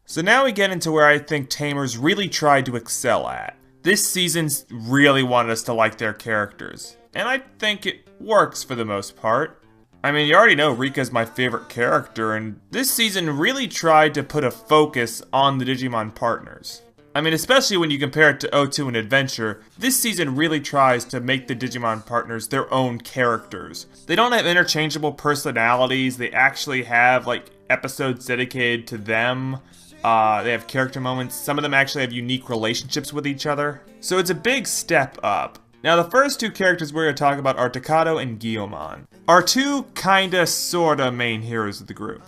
So now we get into where I think Tamers really tried to excel at. This season's really wanted us to like their characters, and I think it works for the most part. I mean, you already know Rika's my favorite character, and this season really tried to put a focus on the Digimon partners. I mean, especially when you compare it to O2 and Adventure, this season really tries to make the Digimon partners their own characters. They don't have interchangeable personalities, they actually have, like, episodes dedicated to them. They have character moments. Some of them actually have unique relationships with each other. So it's a big step up. Now the first two characters we're going to talk about are Takato and Guilmon. Our two kinda sorta main heroes of the group.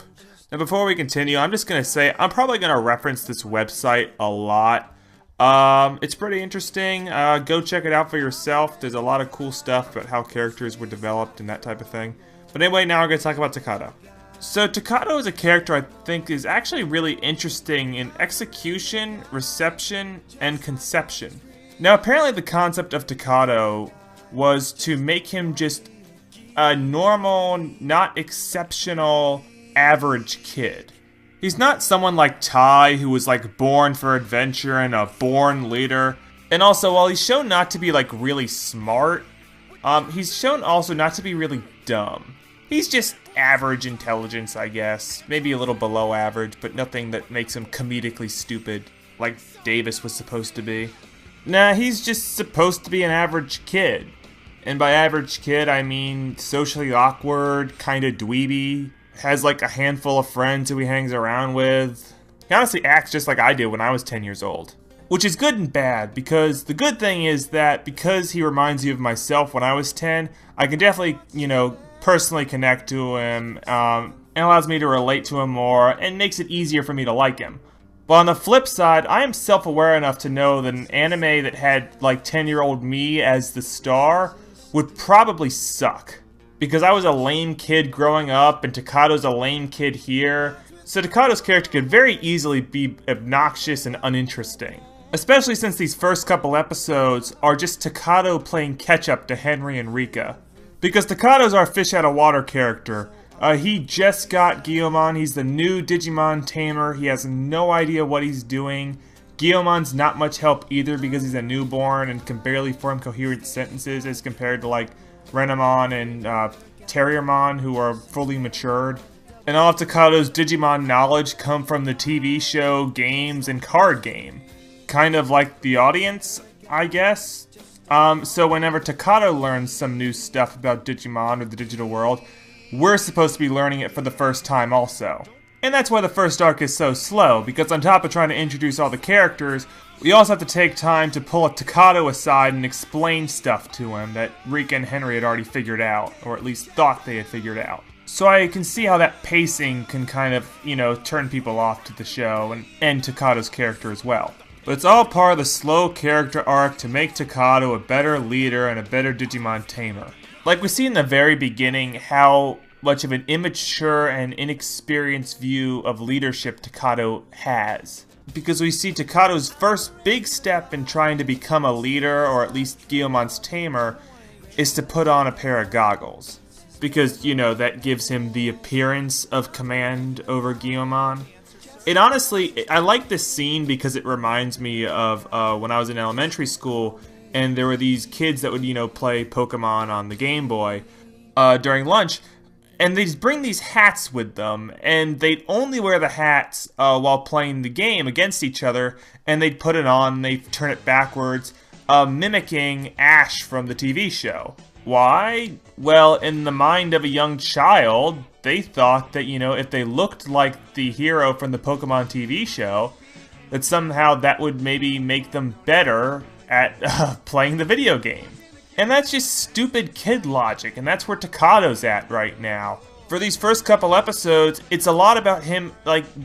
Now before we continue, I'm just going to say I'm probably going to reference this website a lot. It's pretty interesting. Go check it out for yourself. There's a lot of cool stuff about how characters were developed and that type of thing. But anyway, now we're going to talk about Takato. So Takato is a character I think is actually really interesting in execution, reception, and conception. Now apparently the concept of Takato was to make him just a normal, not exceptional, average kid. He's not someone like Tai who was like born for adventure and a born leader. And also while he's shown not to be like really smart, he's shown also not to be really dumb. He's just average intelligence, I guess. Maybe a little below average, but nothing that makes him comedically stupid, like Davis was supposed to be. Nah, he's just supposed to be an average kid. And by average kid, I mean socially awkward, kinda dweeby, has like a handful of friends who he hangs around with. He honestly acts just like I did when I was 10 years old. Which is good and bad, because the good thing is that because he reminds you of myself when I was 10, I can definitely, personally connect to him, and allows me to relate to him more, and makes it easier for me to like him. But on the flip side, I am self-aware enough to know that an anime that had, like, 10-year-old me as the star would probably suck. Because I was a lame kid growing up, and Takato's a lame kid here, so Takato's character could very easily be obnoxious and uninteresting. Especially since these first couple episodes are just Takato playing catch-up to Henry and Rika. Because Takato's our fish-out-of-water character. He just got Guilmon, he's the new Digimon tamer, he has no idea what he's doing. Guilmon's not much help either because he's a newborn and can barely form coherent sentences as compared to like Renamon and Terriermon who are fully matured. And all of Takato's Digimon knowledge come from the TV show, games, and card game. Kind of like the audience, I guess. So whenever Takato learns some new stuff about Digimon or the digital world, we're supposed to be learning it for the first time also. And that's why the first arc is so slow, because on top of trying to introduce all the characters, we also have to take time to pull a Takato aside and explain stuff to him that Rika and Henry had already figured out, or at least thought they had figured out. So I can see how that pacing can kind of, turn people off to the show, and Takato's character as well. But it's all part of the slow character arc to make Takato a better leader and a better Digimon tamer. Like we see in the very beginning how much of an immature and inexperienced view of leadership Takato has. Because we see Takato's first big step in trying to become a leader, or at least Guilmon's tamer, is to put on a pair of goggles. Because, that gives him the appearance of command over Guilmon. It honestly, I like this scene because it reminds me of when I was in elementary school and there were these kids that would, play Pokemon on the Game Boy during lunch, and they'd bring these hats with them, and they'd only wear the hats while playing the game against each other, and they'd put it on, and they'd turn it backwards, mimicking Ash from the TV show. Why? Well, in the mind of a young child, they thought that, if they looked like the hero from the Pokemon TV show, that somehow that would maybe make them better at playing the video game. And that's just stupid kid logic, and that's where Takato's at right now. For these first couple episodes, it's a lot about him,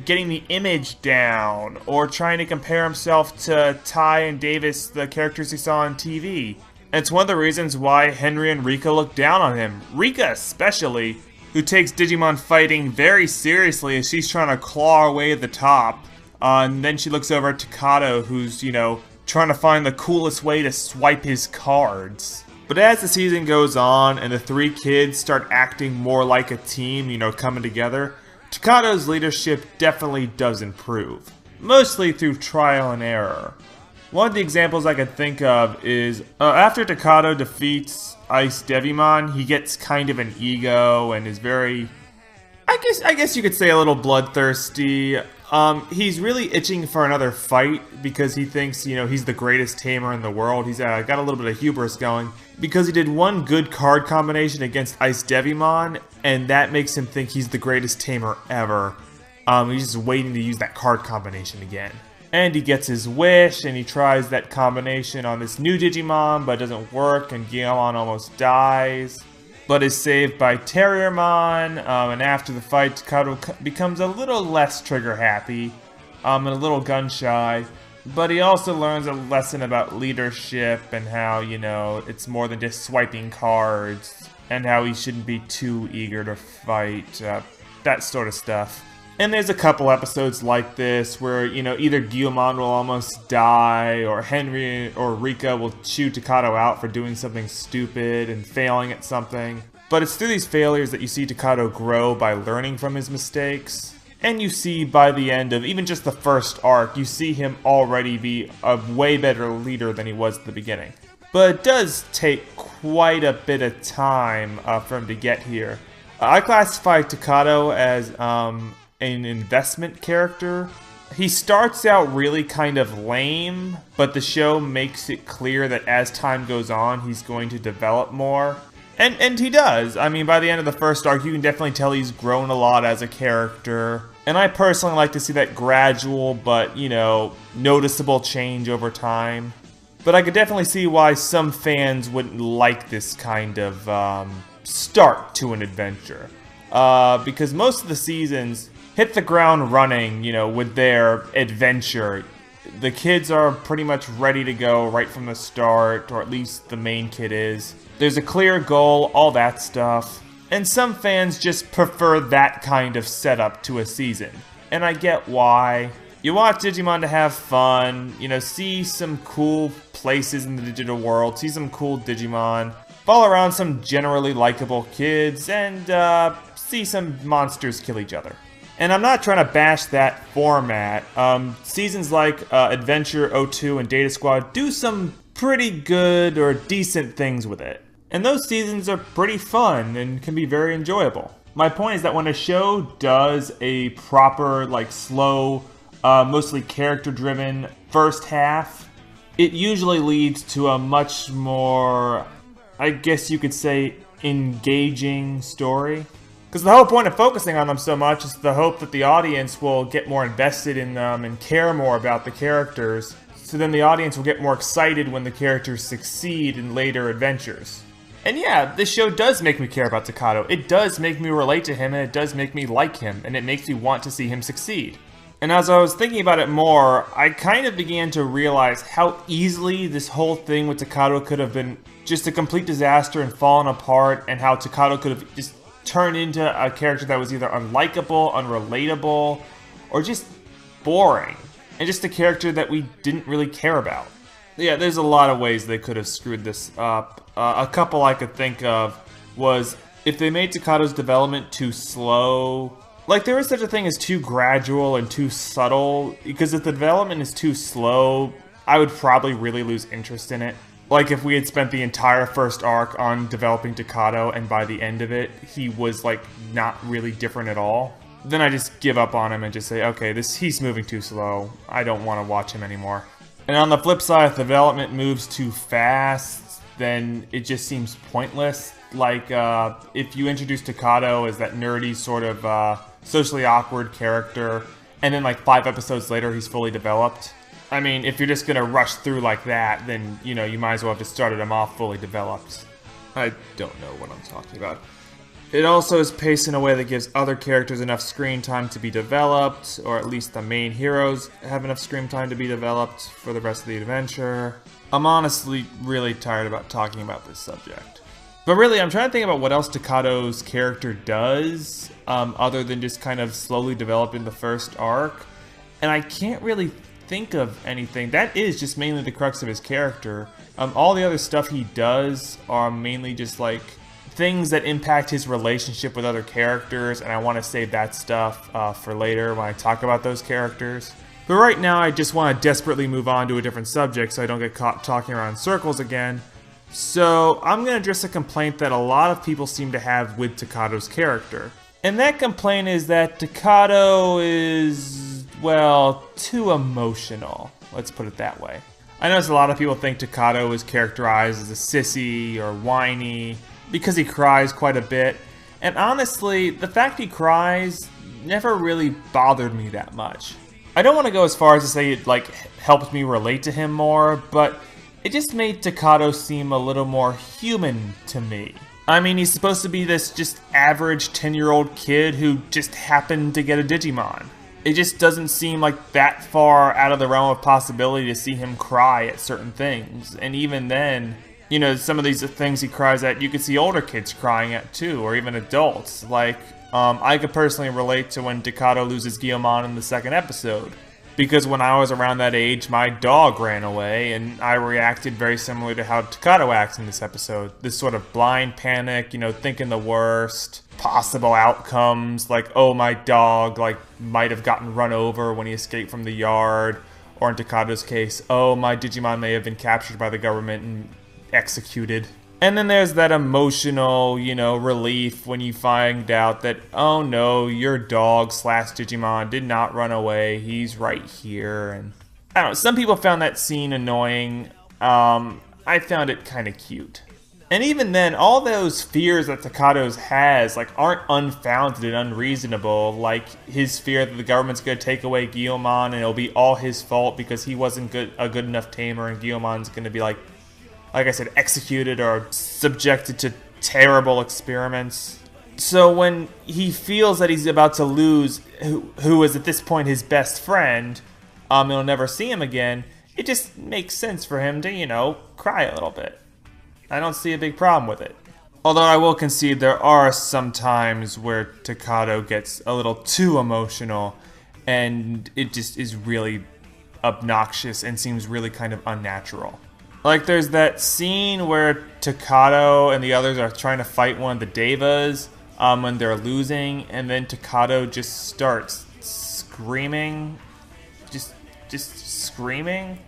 getting the image down, or trying to compare himself to Tai and Davis, the characters he saw on TV. And it's one of the reasons why Henry and Rika look down on him. Rika especially, who takes Digimon fighting very seriously as she's trying to claw her way to the top. And then she looks over at Takato, who's, trying to find the coolest way to swipe his cards. But as the season goes on and the three kids start acting more like a team, coming together, Takato's leadership definitely does improve. mostly through trial and error. One of the examples I could think of is after Takato defeats Ice Devimon, he gets kind of an ego and is very, I guess you could say, a little bloodthirsty. He's really itching for another fight because he thinks, he's the greatest tamer in the world. He's got a little bit of hubris going because he did one good card combination against Ice Devimon, and that makes him think he's the greatest tamer ever. He's just waiting to use that card combination again. And he gets his wish, and he tries that combination on this new Digimon, but it doesn't work, and Guilmon almost dies, but is saved by Terriermon, and after the fight, Takato becomes a little less trigger-happy, and a little gun-shy, but he also learns a lesson about leadership, and how, it's more than just swiping cards, and how he shouldn't be too eager to fight, that sort of stuff. And there's a couple episodes like this where, either Guilmon will almost die, or Henry or Rika will chew Takato out for doing something stupid and failing at something. But it's through these failures that you see Takato grow by learning from his mistakes. And you see by the end of even just the first arc, you see him already be a way better leader than he was at the beginning. But it does take quite a bit of time for him to get here. I classify Takato as an investment character. He starts out really kind of lame, but the show makes it clear that as time goes on, he's going to develop more. And he does. I mean, by the end of the first arc, you can definitely tell he's grown a lot as a character. And I personally like to see that gradual, but, noticeable change over time. But I could definitely see why some fans wouldn't like this kind of start to an adventure. Because most of the seasons hit the ground running, with their adventure. The kids are pretty much ready to go right from the start, or at least the main kid is. There's a clear goal, all that stuff. And some fans just prefer that kind of setup to a season. And I get why. You watch Digimon to have fun, see some cool places in the digital world, see some cool Digimon, follow around some generally likable kids, and see some monsters kill each other. And I'm not trying to bash that format. Seasons like Adventure 02 and Data Squad do some pretty good or decent things with it. And those seasons are pretty fun and can be very enjoyable. My point is that when a show does a proper, slow, mostly character-driven first half, it usually leads to a much more, I guess you could say, engaging story. Because the whole point of focusing on them so much is the hope that the audience will get more invested in them and care more about the characters, so then the audience will get more excited when the characters succeed in later adventures. And yeah, this show does make me care about Takato. It does make me relate to him, and it does make me like him, and it makes me want to see him succeed. And as I was thinking about it more, I kind of began to realize how easily this whole thing with Takato could have been just a complete disaster and fallen apart, and how Takato could have just turned into a character that was either unlikable, unrelatable, or just boring. And just a character that we didn't really care about. Yeah, there's a lot of ways they could have screwed this up. A couple I could think of was if they made Takato's development too slow. There is such a thing as too gradual and too subtle, because if the development is too slow, I would probably really lose interest in it. If we had spent the entire first arc on developing Takato, and by the end of it, he was, not really different at all, then I just give up on him and just say, okay, he's moving too slow. I don't want to watch him anymore. And on the flip side, if the development moves too fast, then it just seems pointless. If you introduce Takato as that nerdy sort of socially awkward character, and then 5 episodes later he's fully developed. I mean, if you're just gonna rush through like that, then, you might as well have just started him off fully developed. I don't know what I'm talking about. It also is paced in a way that gives other characters enough screen time to be developed, or at least the main heroes have enough screen time to be developed for the rest of the adventure. I'm honestly really tired about talking about this subject. But really, I'm trying to think about what else Takato's character does, other than just kind of slowly develop in the first arc. And I can't really think of anything. That is just mainly the crux of his character. All the other stuff he does are mainly just things that impact his relationship with other characters, and I want to save that stuff for later when I talk about those characters. But right now I just want to desperately move on to a different subject so I don't get caught talking around in circles again. So I'm going to address a complaint that a lot of people seem to have with Takato's character. And that complaint is that Takato is, well, too emotional. Let's put it that way. I notice a lot of people think Takato is characterized as a sissy or whiny because he cries quite a bit. And honestly, the fact he cries never really bothered me that much. I don't want to go as far as to say it helped me relate to him more, but it just made Takato seem a little more human to me. I mean, he's supposed to be this just average 10-year-old kid who just happened to get a Digimon. It just doesn't seem like that far out of the realm of possibility to see him cry at certain things. And even then, you know, some of these things he cries at, you could see older kids crying at too, or even adults. I could personally relate to when Takato loses Guilmon in the second episode. Because when I was around that age, my dog ran away, and I reacted very similarly to how Takato acts in this episode. This sort of blind panic, you know, thinking the worst, possible outcomes, like, oh, my dog, might have gotten run over when he escaped from the yard, or in Takato's case, oh, my Digimon may have been captured by the government and executed. And then there's that emotional, you know, relief when you find out that, oh no, your dog / Digimon did not run away, he's right here. And I don't know, some people found that scene annoying. I found it kind of cute. And even then, all those fears that Takato's has, aren't unfounded and unreasonable, like his fear that the government's going to take away Guilmon and it'll be all his fault because he wasn't a good enough tamer and Guilmon's going to be like I said, executed or subjected to terrible experiments. So when he feels that he's about to lose who is at this point his best friend, he'll never see him again, it just makes sense for him to, you know, cry a little bit. I don't see a big problem with it. Although I will concede there are some times where Takato gets a little too emotional and it just is really obnoxious and seems really kind of unnatural. Like, there's that scene where Takato and the others are trying to fight one of the Devas when they're losing, and then Takato just starts screaming. Just screaming.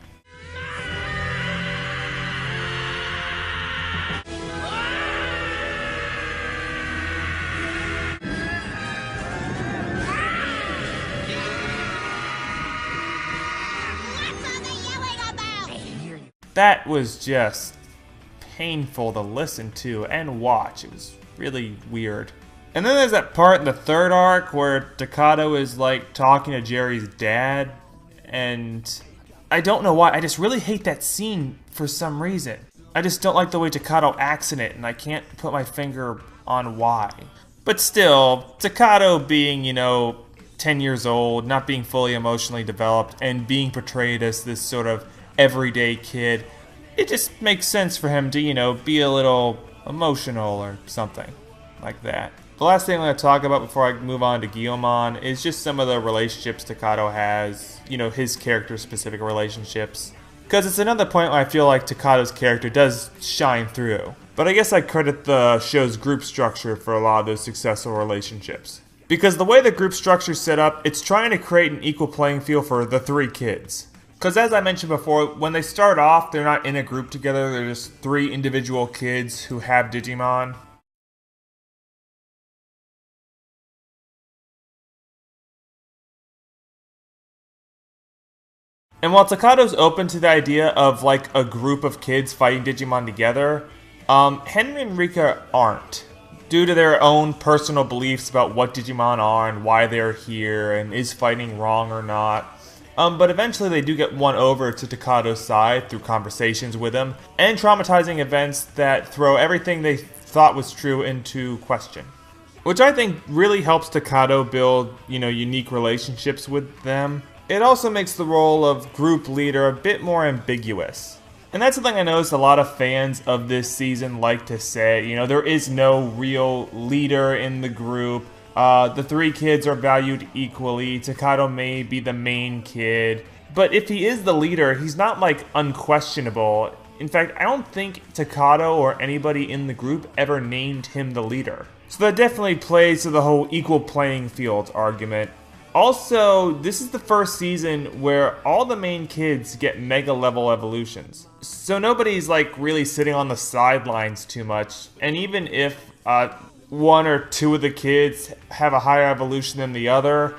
That was just painful to listen to and watch. It was really weird. And then there's that part in the third arc where Takato is talking to Jerry's dad, and I don't know why, I just really hate that scene for some reason. I just don't like the way Takato acts in it, and I can't put my finger on why. But still, Takato being, 10 years old, not being fully emotionally developed, and being portrayed as this sort of everyday kid, it just makes sense for him to, be a little emotional or something like that. The last thing I'm going to talk about before I move on to Guilmon is just some of the relationships Takato has, his character-specific relationships. Because it's another point where I feel like Takato's character does shine through. But I guess I credit the show's group structure for a lot of those successful relationships. Because the way the group structure is set up, it's trying to create an equal playing field for the three kids. Because as I mentioned before, when they start off, they're not in a group together, they're just three individual kids who have Digimon. And while Takato's open to the idea of a group of kids fighting Digimon together, Henry and Rika aren't. Due to their own personal beliefs about what Digimon are and why they're here and is fighting wrong or not. But eventually they do get won over to Takato's side through conversations with him and traumatizing events that throw everything they thought was true into question. Which I think really helps Takato build, unique relationships with them. It also makes the role of group leader a bit more ambiguous. And that's something I noticed a lot of fans of this season like to say. There is no real leader in the group. The three kids are valued equally. Takato may be the main kid. But if he is the leader, he's not unquestionable. In fact, I don't think Takato or anybody in the group ever named him the leader. So that definitely plays to the whole equal playing field argument. Also, this is the first season where all the main kids get mega level evolutions. So nobody's like really sitting on the sidelines too much. And even if one or two of the kids have a higher evolution than the other,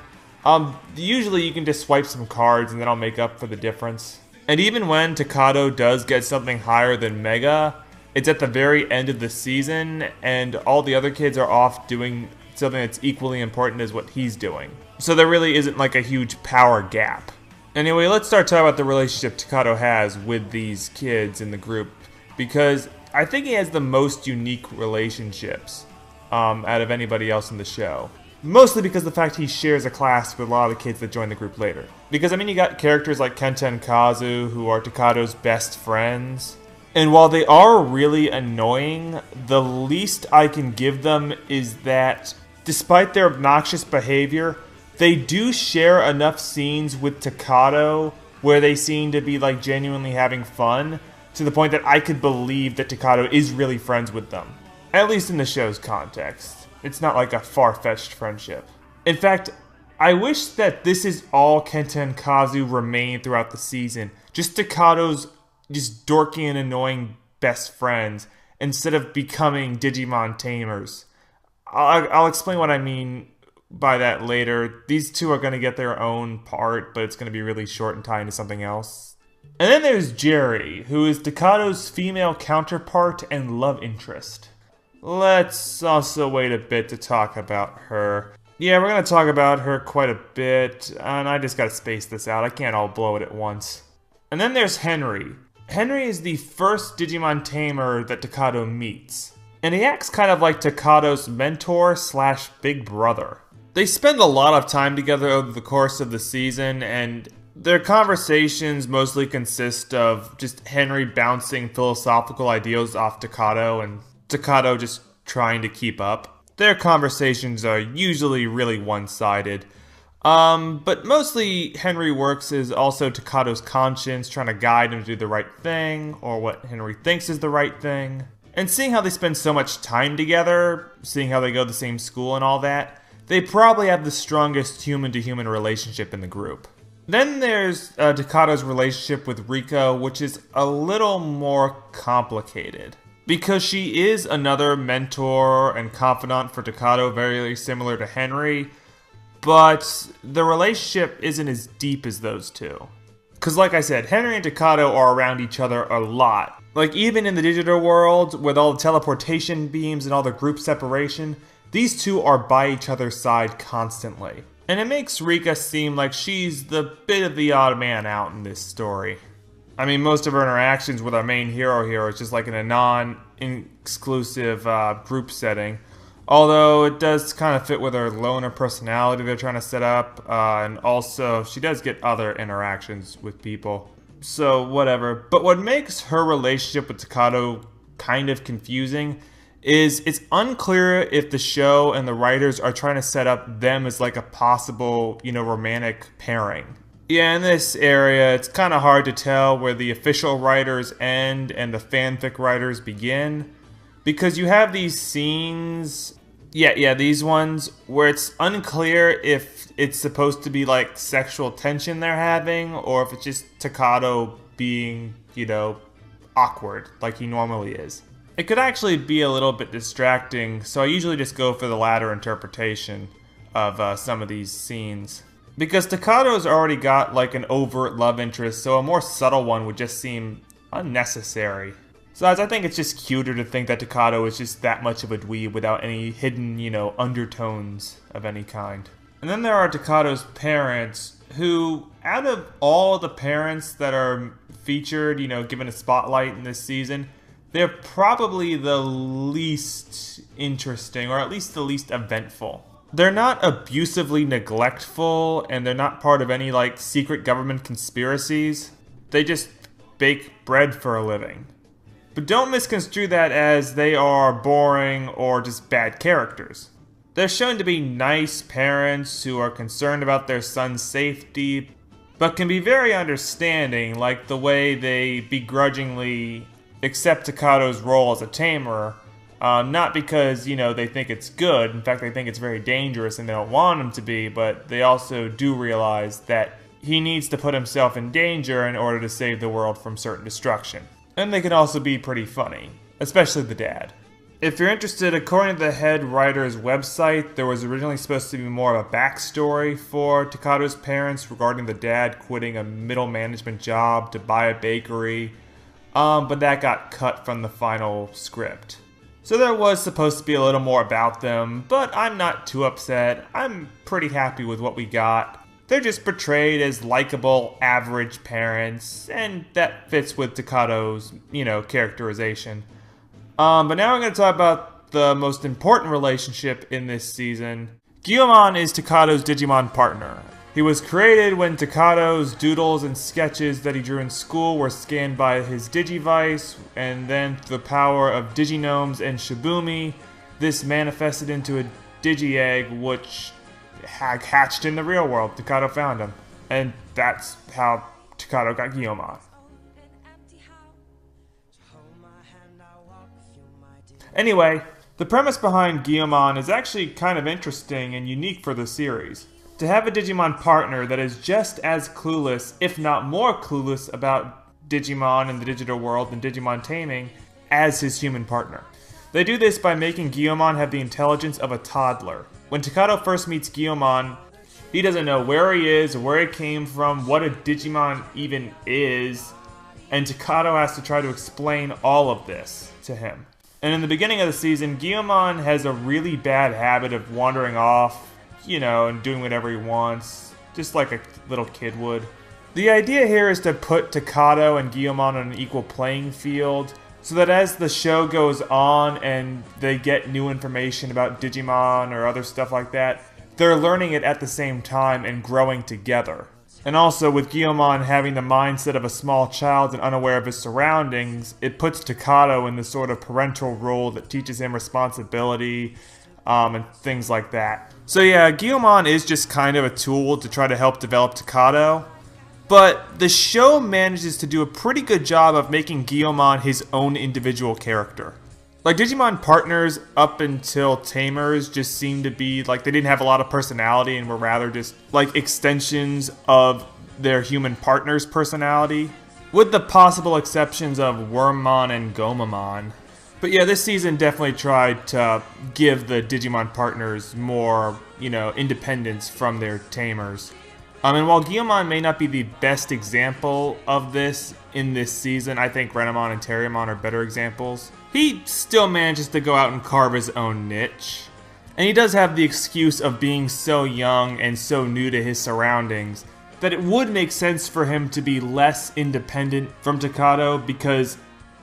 usually you can just swipe some cards and then I'll make up for the difference. And even when Takato does get something higher than Mega, it's at the very end of the season and all the other kids are off doing something that's equally important as what he's doing. So there really isn't like a huge power gap. Anyway, let's start talking about the relationship Takato has with these kids in the group, because I think he has the most unique relationships out of anybody else in the show. Mostly because of the fact he shares a class with a lot of the kids that join the group later. Because I mean, you got characters like Kenta and Kazu who are Takato's best friends. And while they are really annoying, the least I can give them is that despite their obnoxious behavior, they do share enough scenes with Takato where they seem to be like genuinely having fun to the point that I could believe that Takato is really friends with them. At least in the show's context. It's not like a far-fetched friendship. In fact, I wish that this is all Kenta and Kazu remain throughout the season. Just Takato's just dorky and annoying best friends instead of becoming Digimon Tamers. I'll explain what I mean by that later. These two are going to get their own part, but it's going to be really short and tie into something else. And then there's Jerry, who is Takato's female counterpart and love interest. Let's also wait a bit to talk about her. Yeah, we're going to talk about her quite a bit, and I just got to space this out. I can't all blow it at once. And then there's Henry. Henry is the first Digimon tamer that Takato meets. And he acts kind of like Takato's mentor slash big brother. They spend a lot of time together over the course of the season, and their conversations mostly consist of just Henry bouncing philosophical ideals off Takato, and Takato just trying to keep up. Their conversations are usually really one-sided. But mostly Henry works as also Takato's conscience, trying to guide him to do the right thing, or what Henry thinks is the right thing. And seeing how they spend so much time together, seeing how they go to the same school and all that, they probably have the strongest human-to-human relationship in the group. Then there's Takato's relationship with Rika, which is a little more complicated. Because she is another mentor and confidant for Takato, very similar to Henry, but the relationship isn't as deep as those two. Because like I said, Henry and Takato are around each other a lot. Like even in the digital world, with all the teleportation beams and all the group separation, these two are by each other's side constantly. And it makes Rika seem like she's the bit of the odd man out in this story. I mean, most of her interactions with our main hero here is just like in a non-exclusive group setting. Although it does kind of fit with her loner personality they're trying to set up. And also, she does get other interactions with people. So, whatever. But what makes her relationship with Takato kind of confusing is it's unclear if the show and the writers are trying to set up them as like a possible, romantic pairing. Yeah, in this area, it's kind of hard to tell where the official writers end and the fanfic writers begin. Because you have these scenes, these ones, where it's unclear if it's supposed to be like sexual tension they're having, or if it's just Takato being, awkward, like he normally is. It could actually be a little bit distracting, so I usually just go for the latter interpretation of some of these scenes. Because Takato's already got like an overt love interest, so a more subtle one would just seem unnecessary. Besides, I think it's just cuter to think that Takato is just that much of a dweeb without any hidden, undertones of any kind. And then there are Takato's parents, who, out of all the parents that are featured, given a spotlight in this season, they're probably the least interesting, or at least the least eventful. They're not abusively neglectful, and they're not part of any, secret government conspiracies. They just bake bread for a living. But don't misconstrue that as they are boring or just bad characters. They're shown to be nice parents who are concerned about their son's safety, but can be very understanding, like the way they begrudgingly accept Takato's role as a tamer, Not because, they think it's good. In fact, they think it's very dangerous and they don't want him to be, but they also do realize that he needs to put himself in danger in order to save the world from certain destruction. And they can also be pretty funny, especially the dad. If you're interested, according to the head writer's website, there was originally supposed to be more of a backstory for Takato's parents regarding the dad quitting a middle management job to buy a bakery, but that got cut from the final script. So there was supposed to be a little more about them, but I'm not too upset. I'm pretty happy with what we got. They're just portrayed as likable, average parents, and that fits with Takato's, characterization. But now we're going to talk about the most important relationship in this season. Guilmon is Takato's Digimon partner. He was created when Takato's doodles and sketches that he drew in school were scanned by his Digivice, and then through the power of Diginomes and Shibumi, this manifested into a Digi-Egg, which hatched in the real world. Takato found him. And that's how Takato got Guilmon. Anyway, the premise behind Guilmon is actually kind of interesting and unique for the series. To have a Digimon partner that is just as clueless, if not more clueless, about Digimon and the digital world than Digimon taming as his human partner. They do this by making Guilmon have the intelligence of a toddler. When Takato first meets Guilmon, he doesn't know where he is, where he came from, what a Digimon even is, and Takato has to try to explain all of this to him. And in the beginning of the season, Guilmon has a really bad habit of wandering off, and doing whatever he wants, just like a little kid would. The idea here is to put Takato and Guilmon on an equal playing field, so that as the show goes on and they get new information about Digimon or other stuff like that, they're learning it at the same time and growing together. And also, with Guilmon having the mindset of a small child and unaware of his surroundings, it puts Takato in the sort of parental role that teaches him responsibility, and things like that. So yeah, Guilmon is just kind of a tool to try to help develop Takato, but the show manages to do a pretty good job of making Guilmon his own individual character. Like, Digimon partners up until Tamers just seemed to be like they didn't have a lot of personality and were rather just like extensions of their human partner's personality, with the possible exceptions of Wormmon and Gomamon. But yeah, this season definitely tried to give the Digimon partners more, independence from their tamers. And while Guilmon may not be the best example of this in this season, I think Renamon and Terriermon are better examples. He still manages to go out and carve his own niche. And he does have the excuse of being so young and so new to his surroundings that it would make sense for him to be less independent from Takato because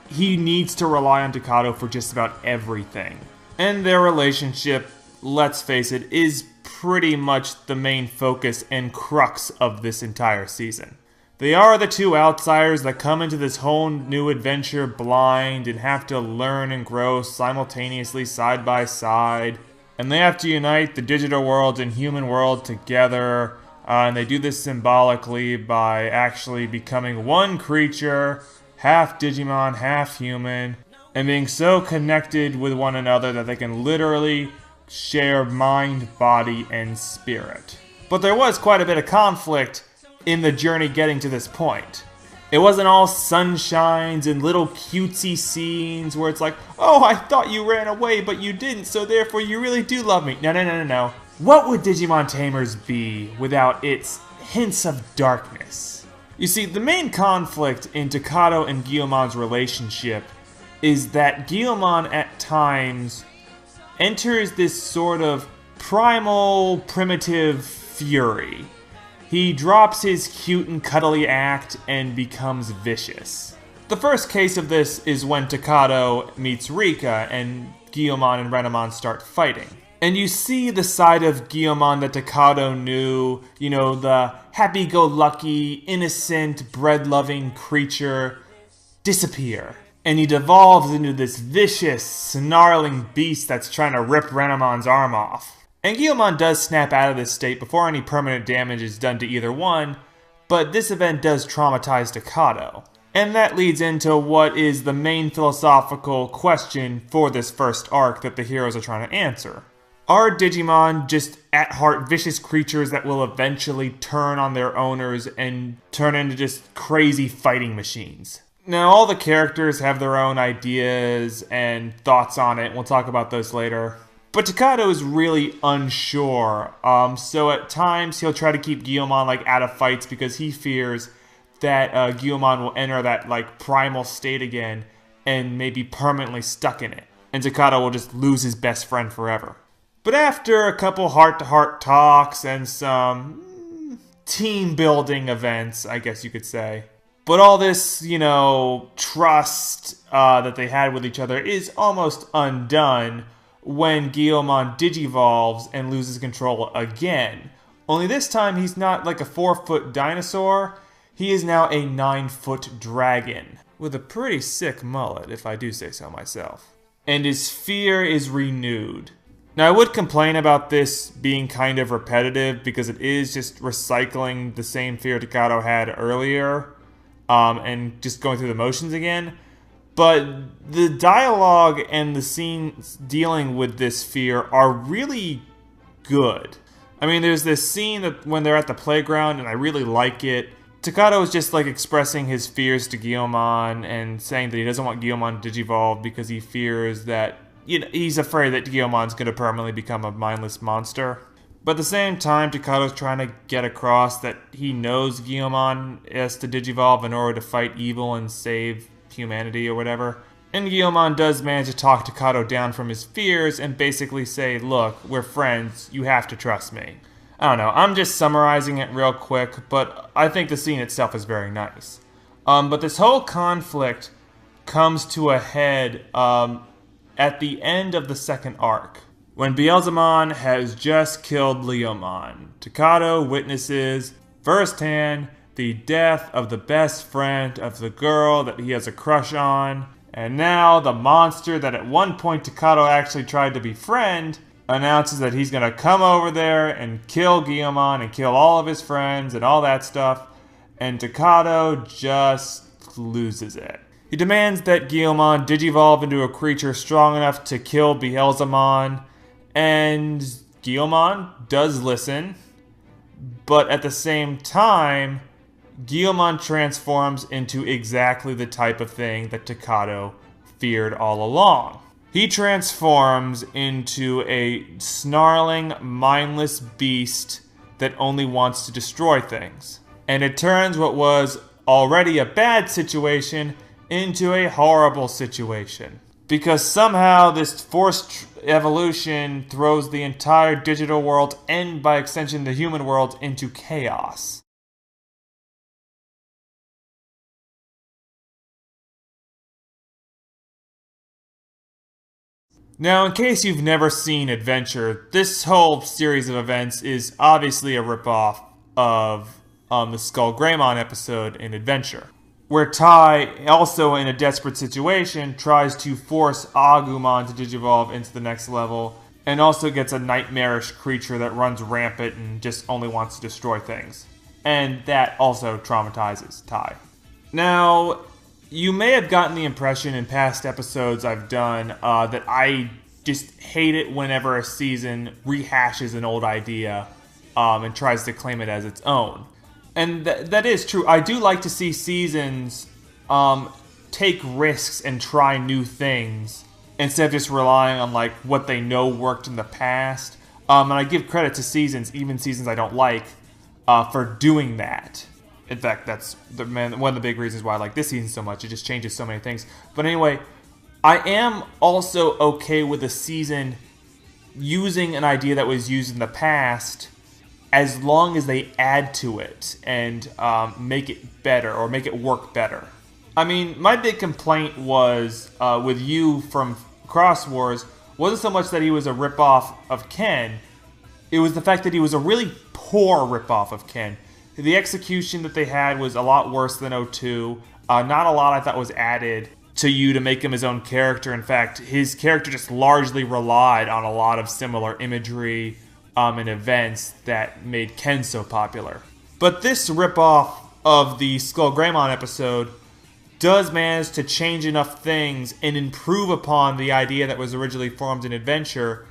he needs to rely on Takato for just about everything. And their relationship, let's face it, is pretty much the main focus and crux of this entire season. They are the two outsiders that come into this whole new adventure blind and have to learn and grow simultaneously side by side. And they have to unite the digital world and human world together. And they do this symbolically by actually becoming one creature, half Digimon, half human, and being so connected with one another that they can literally share mind, body, and spirit. But there was quite a bit of conflict in the journey getting to this point. It wasn't all sunshines and little cutesy scenes where it's like, oh, I thought you ran away, but you didn't, so therefore you really do love me. No. What would Digimon Tamers be without its hints of darkness? You see, the main conflict in Takato and Guilmon's relationship is that Guilmon at times enters this sort of primal, primitive fury. He drops his cute and cuddly act and becomes vicious. The first case of this is when Takato meets Rika and Guilmon and Renamon start fighting. And you see the side of Guilmon that Takato knew, the happy-go-lucky, innocent, bread-loving creature, disappear. And he devolves into this vicious, snarling beast that's trying to rip Renamon's arm off. And Guilmon does snap out of this state before any permanent damage is done to either one, but this event does traumatize Takato. And that leads into what is the main philosophical question for this first arc that the heroes are trying to answer. Are Digimon just at heart vicious creatures that will eventually turn on their owners and turn into just crazy fighting machines? Now, all the characters have their own ideas and thoughts on it. We'll talk about those later. But Takato is really unsure. So at times he'll try to keep Guilmon out of fights because he fears that Guilmon will enter that primal state again and maybe permanently stuck in it. And Takato will just lose his best friend forever. But after a couple heart-to-heart talks and some team-building events, I guess you could say. But all this, trust that they had with each other is almost undone when Guilmon digivolves and loses control again. Only this time he's not like a 4-foot dinosaur, he is now a 9-foot dragon. With a pretty sick mullet, if I do say so myself. And his fear is renewed. Now I would complain about this being kind of repetitive because it is just recycling the same fear Takato had earlier and just going through the motions again. But the dialogue and the scenes dealing with this fear are really good. I mean, there's this scene that when they're at the playground, and I really like it. Takato is just expressing his fears to Guilmon and saying that he doesn't want Guilmon to digivolve because he fears that, he's afraid that Guilmon's going to permanently become a mindless monster. But at the same time, Takato's trying to get across that he knows Guilmon has to digivolve in order to fight evil and save humanity or whatever. And Guilmon does manage to talk Takato down from his fears and basically say, look, we're friends, you have to trust me. I don't know, I'm just summarizing it real quick, but I think the scene itself is very nice. But this whole conflict comes to a head at the end of the second arc, when Beelzemon has just killed Leomon. Takato witnesses firsthand the death of the best friend of the girl that he has a crush on, and now the monster that at one point Takato actually tried to befriend announces that he's gonna come over there and kill Guilmon and kill all of his friends and all that stuff, and Takato just loses it. He demands that Guilmon digivolve into a creature strong enough to kill Beelzemon, and Guilmon does listen, but at the same time, Guilmon transforms into exactly the type of thing that Takato feared all along. He transforms into a snarling, mindless beast that only wants to destroy things. And it turns what was already a bad situation into a horrible situation. Because somehow this forced evolution throws the entire digital world and by extension the human world into chaos. Now, in case you've never seen Adventure, this whole series of events is obviously a ripoff of the Skull Greymon episode in Adventure, where Tai, also in a desperate situation, tries to force Agumon to digivolve into the next level, and also gets a nightmarish creature that runs rampant and just only wants to destroy things. And that also traumatizes Tai. Now, you may have gotten the impression in past episodes I've done that I just hate it whenever a season rehashes an old idea and tries to claim it as its own. And that is true. I do like to see seasons take risks and try new things instead of just relying on what they know worked in the past. And I give credit to seasons, even seasons I don't like, for doing that. In fact, that's one of the big reasons why I like this season so much. It just changes so many things. But anyway, I am also okay with a season using an idea that was used in the past as long as they add to it and make it better or make it work better. I mean, my big complaint was with you from Cross Wars wasn't so much that he was a ripoff of Ken. It was the fact that he was a really poor ripoff of Ken. The execution that they had was a lot worse than 02. Not a lot I thought was added to you to make him his own character. In fact, his character just largely relied on a lot of similar imagery and events that made Ken so popular. But this ripoff of the Skull Greymon episode does manage to change enough things and improve upon the idea that was originally formed in Adventure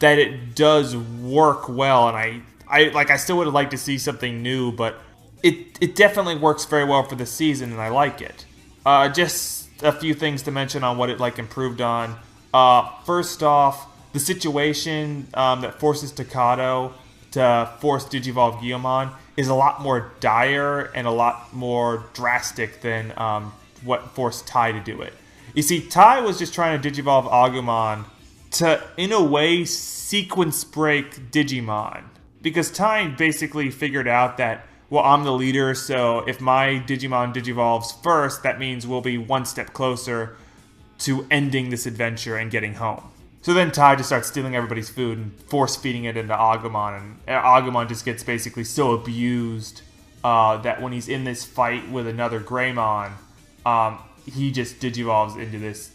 that it does work well. And I still would have liked to see something new, but it definitely works very well for the season, and I like it. Just a few things to mention on what it improved on. First off, the situation that forces Takato to force Digivolve Guilmon is a lot more dire and a lot more drastic than what forced Tai to do it. You see, Tai was just trying to Digivolve Agumon to, in a way, sequence break Digimon. Because Tai basically figured out that, well, I'm the leader, so if my Digimon Digivolves first, that means we'll be one step closer to ending this adventure and getting home. So then Tai just starts stealing everybody's food and force-feeding it into Agumon, and Agumon just gets basically so abused that when he's in this fight with another Greymon, he just Digivolves into this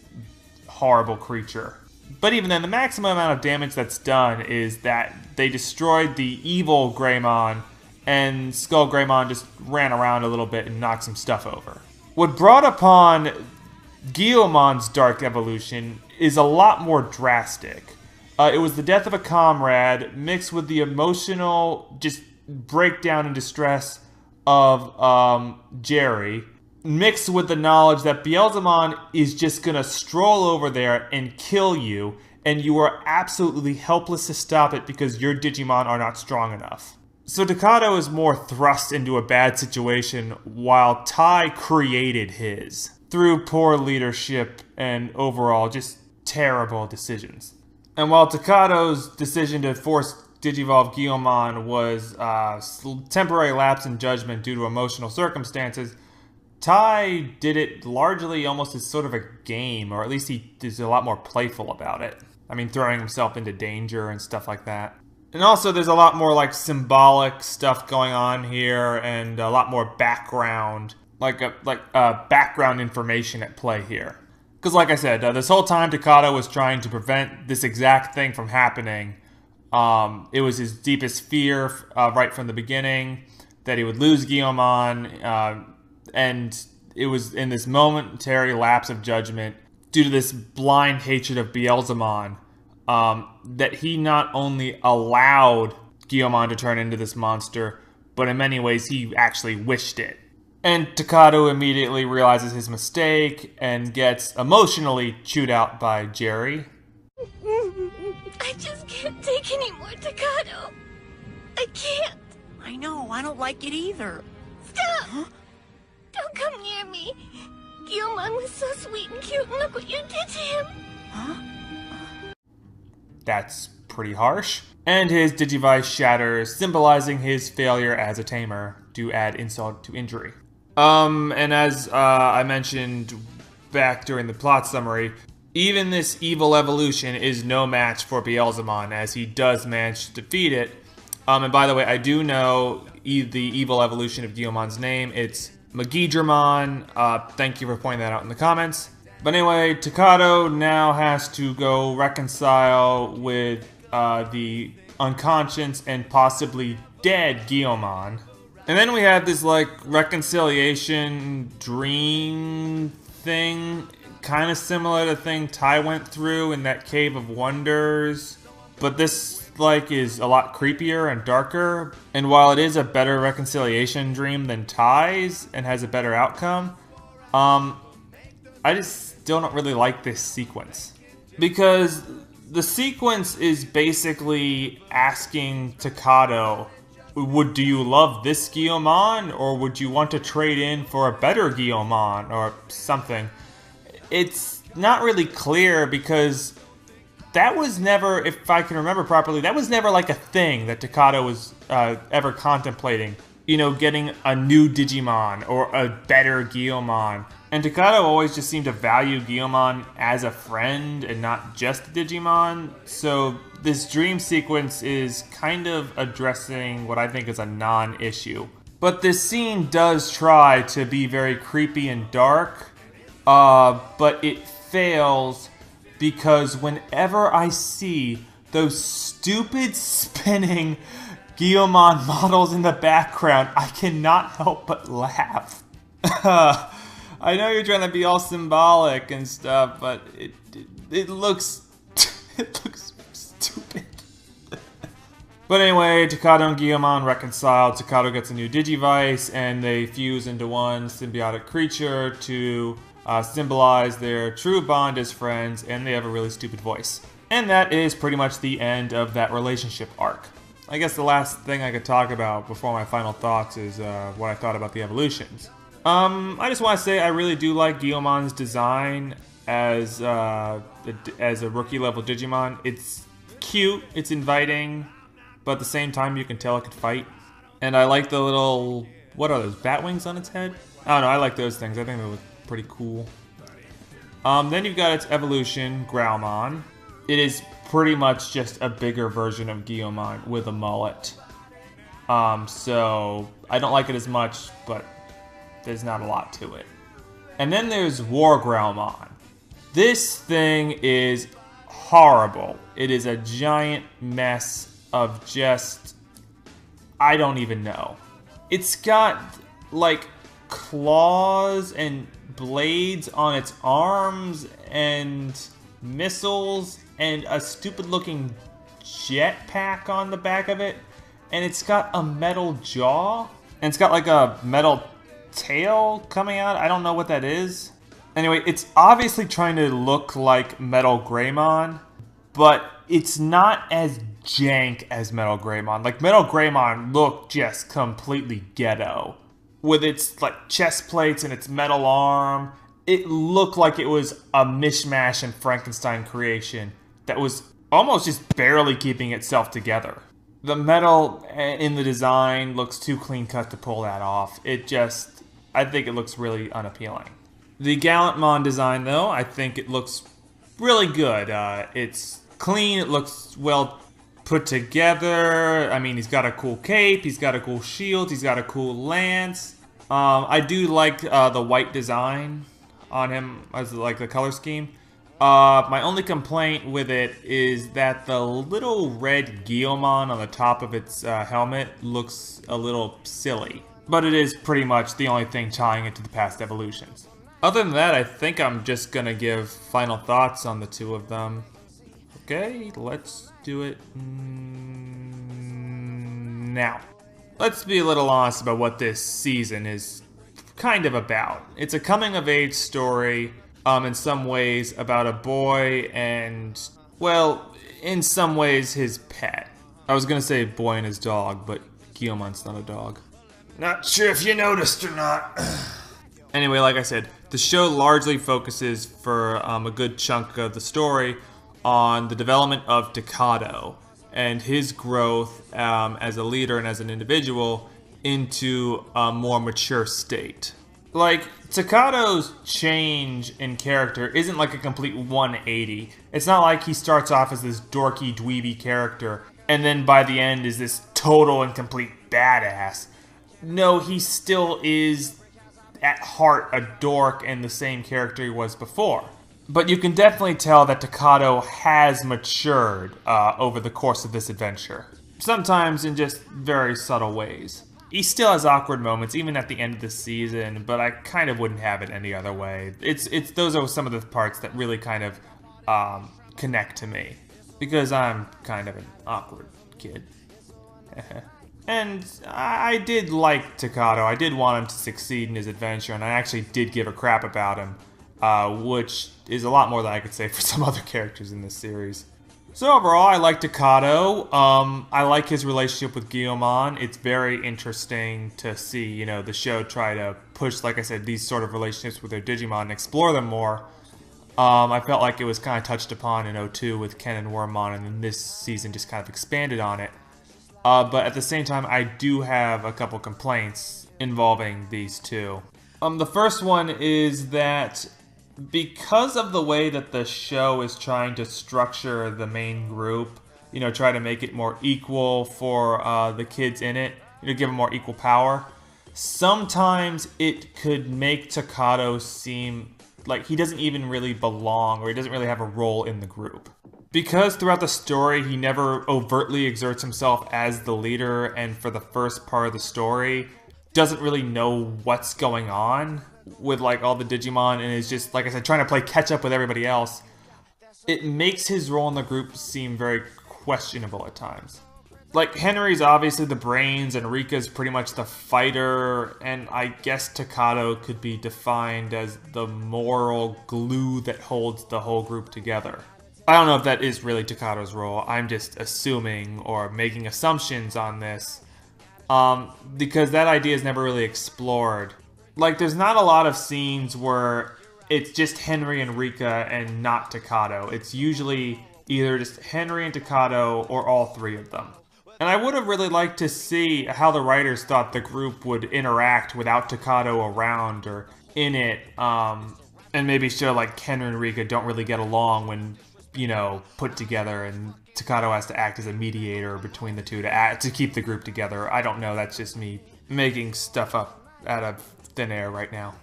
horrible creature. But even then, the maximum amount of damage that's done is that they destroyed the evil Greymon, and Skull Greymon just ran around a little bit and knocked some stuff over. What brought upon Guilmon's Dark Evolution is a lot more drastic. It was the death of a comrade mixed with the emotional just breakdown and distress of Jerry, mixed with the knowledge that Beelzemon is just gonna stroll over there and kill you, and you are absolutely helpless to stop it because your Digimon are not strong enough. So Takato is more thrust into a bad situation while Tai created his through poor leadership and overall just terrible decisions. And while Takato's decision to force Digivolve Guilmon was temporary lapse in judgment due to emotional circumstances, Tai did it largely almost as sort of a game, or at least he is a lot more playful about it. I mean, throwing himself into danger and stuff like that. And also there's a lot more symbolic stuff going on here and a lot more background, background information at play here. Because like I said, this whole time Takato was trying to prevent this exact thing from happening. It was his deepest fear right from the beginning that he would lose Guilmon, and it was in this momentary lapse of judgment due to this blind hatred of Beelzemon that he not only allowed Guilmon to turn into this monster, but in many ways he actually wished it. And Takato immediately realizes his mistake and gets emotionally chewed out by Jerry. I just can't take any more, Takato. I can't. I know, I don't like it either. Stop! Huh? Don't come near me. Guilmon was so sweet and cute, and look what you did to him. Huh? That's pretty harsh. And his Digivice shatters, symbolizing his failure as a tamer, to add insult to injury. And as I mentioned back during the plot summary, even this evil evolution is no match for Beelzemon, as he does manage to defeat it. And by the way, I do know the evil evolution of Guilmon's name. It's Magidramon. Thank you for pointing that out in the comments. But anyway, Takato now has to go reconcile with the unconscious and possibly dead Guilmon. And then we have this reconciliation dream thing, kind of similar to the thing Tai went through in that Cave of Wonders. But this is a lot creepier and darker. And while it is a better reconciliation dream than Tai's and has a better outcome, I just still don't really like this sequence. Because the sequence is basically asking Takato, do you love this Guilmon, or would you want to trade in for a better Guilmon, or something? It's not really clear, because that was never, if I can remember properly, that was never a thing that Takato was ever contemplating. You know, getting a new Digimon, or a better Guilmon. And Takato always just seemed to value Guilmon as a friend and not just a Digimon. So this dream sequence is kind of addressing what I think is a non-issue. But this scene does try to be very creepy and dark, but it fails because whenever I see those stupid spinning Guilmon models in the background, I cannot help but laugh. I know you're trying to be all symbolic and stuff, but it looks it looks stupid. But anyway, Takato and Guilmon reconcile. Takato gets a new Digivice, and they fuse into one symbiotic creature to symbolize their true bond as friends, and they have a really stupid voice. And that is pretty much the end of that relationship arc. I guess the last thing I could talk about before my final thoughts is what I thought about the evolutions. I just want to say I really do like Guilmon's design as a rookie level Digimon. It's cute, it's inviting, but at the same time you can tell it could fight. And I like the little, what are those, bat wings on its head? I don't know, I like those things. I think they look pretty cool. Then you've got its evolution, Guilmon. It is pretty much just a bigger version of Guilmon with a mullet. So I don't like it as much, but there's not a lot to it. And then there's War Guilmon. This thing is horrible. It is a giant mess of just, I don't even know. It's got like claws and blades on its arms and missiles and a stupid looking jetpack on the back of it. And it's got a metal jaw. And it's got like a metal tail coming out. I don't know what that is. Anyway, it's obviously trying to look like Metal Greymon, but it's not as jank as Metal Greymon. Like, Metal Greymon looked just completely ghetto. With its like chest plates and its metal arm, it looked like it was a mishmash and Frankenstein creation that was almost just barely keeping itself together. The metal in the design looks too clean cut to pull that off. I think it looks really unappealing. The Guilmon design, though, I think it looks really good. It's clean, it looks well put together. I mean, he's got a cool cape, he's got a cool shield, he's got a cool lance. I do like the white design on him, as like the color scheme. My only complaint with it is that the little red Guilmon on the top of its helmet looks a little silly. But it is pretty much the only thing tying it to the past evolutions. Other than that, I think I'm just gonna give final thoughts on the two of them. Okay, let's do it now. Let's be a little honest about what this season is kind of about. It's a coming-of-age story, in some ways, about a boy and, well, in some ways, his pet. I was gonna say boy and his dog, but Guilmon's not a dog. Not sure if you noticed or not. Anyway, like I said, the show largely focuses for a good chunk of the story on the development of Takato and his growth as a leader and as an individual into a more mature state. Like, Takato's change in character isn't like a complete 180. It's not like he starts off as this dorky, dweeby character and then by the end is this total and complete badass. No, he still is at heart a dork and the same character he was before. But you can definitely tell that Takato has matured over the course of this adventure. Sometimes in just very subtle ways. He still has awkward moments, even at the end of the season, but I kind of wouldn't have it any other way. Those are some of the parts that really kind of connect to me. Because I'm kind of an awkward kid. And I did like Takato. I did want him to succeed in his adventure, and I actually did give a crap about him. Which is a lot more than I could say for some other characters in this series. So overall, I like Takato. I like his relationship with Guilmon. It's very interesting to see, you know, the show try to push, like I said, these sort of relationships with their Digimon and explore them more. I felt like it was kind of touched upon in 02 with Ken and Wormmon, and then this season just kind of expanded on it. But at the same time, I do have a couple complaints involving these two. The first one is that because of the way that the show is trying to structure the main group, you know, try to make it more equal for the kids in it, you know, give them more equal power, sometimes it could make Takato seem like he doesn't even really belong, or he doesn't really have a role in the group. Because throughout the story, he never overtly exerts himself as the leader, and for the first part of the story, doesn't really know what's going on. with like all the Digimon and is just, like I said, trying to play catch up with everybody else, it makes his role in the group seem very questionable at times. Like, Henry's obviously the brains, and Rika's pretty much the fighter, and I guess Takato could be defined as the moral glue that holds the whole group together. I don't know if that is really Takato's role. I'm just assuming or making assumptions on this, because that idea is never really explored. Like, there's not a lot of scenes where it's just Henry and Rika and not Takato. It's usually either just Henry and Takato or all three of them. And I would have really liked to see how the writers thought the group would interact without Takato around or in it, and maybe show like Henry and Rika don't really get along when, you know, put together, and Takato has to act as a mediator between the two to keep the group together. I don't know, that's just me making stuff up out of thin air right now.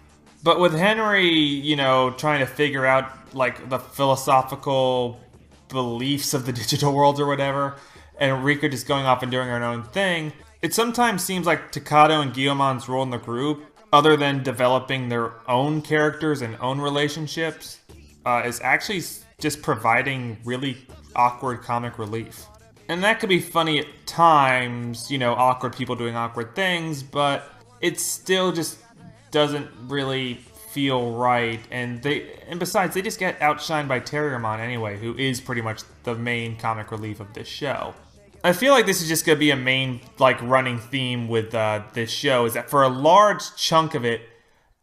But with Henry, you know, trying to figure out like the philosophical beliefs of the digital world or whatever, and Rika just going off and doing her own thing, it sometimes seems like Takato and Guilmon's role in the group, other than developing their own characters and own relationships, is actually just providing really awkward comic relief. And that could be funny at times, you know, awkward people doing awkward things, but it still just doesn't really feel right, and besides, they just get outshined by Terriermon anyway, who is pretty much the main comic relief of this show. I feel like this is just gonna be a main, like, running theme with this show, is that for a large chunk of it,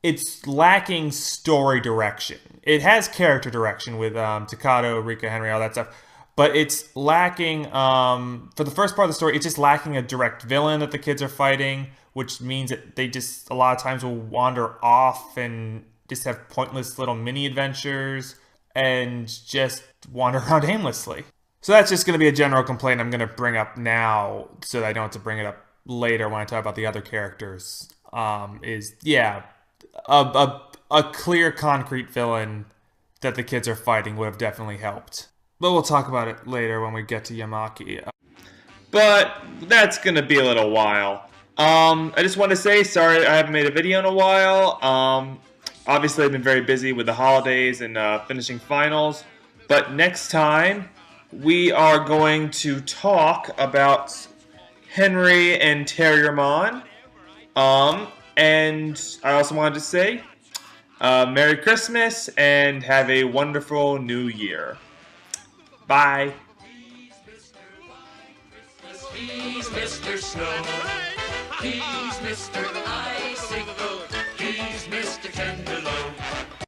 it's lacking story direction. It has character direction with Takato, Rika, Henry, all that stuff, but it's lacking, for the first part of the story, it's just lacking a direct villain that the kids are fighting, which means that they just a lot of times will wander off and just have pointless little mini adventures and just wander around aimlessly. So that's just going to be a general complaint I'm going to bring up now so that I don't have to bring it up later when I talk about the other characters. A clear concrete villain that the kids are fighting would have definitely helped. But we'll talk about it later when we get to Yamaki. But that's going to be a little while. I just want to say, sorry I haven't made a video in a while. Obviously I've been very busy with the holidays and finishing finals. But next time, we are going to talk about Henry and Terriermon. And I also wanted to say, Merry Christmas and have a wonderful New Year. Bye. He's Mr. Snow. He's Mr. Icicle.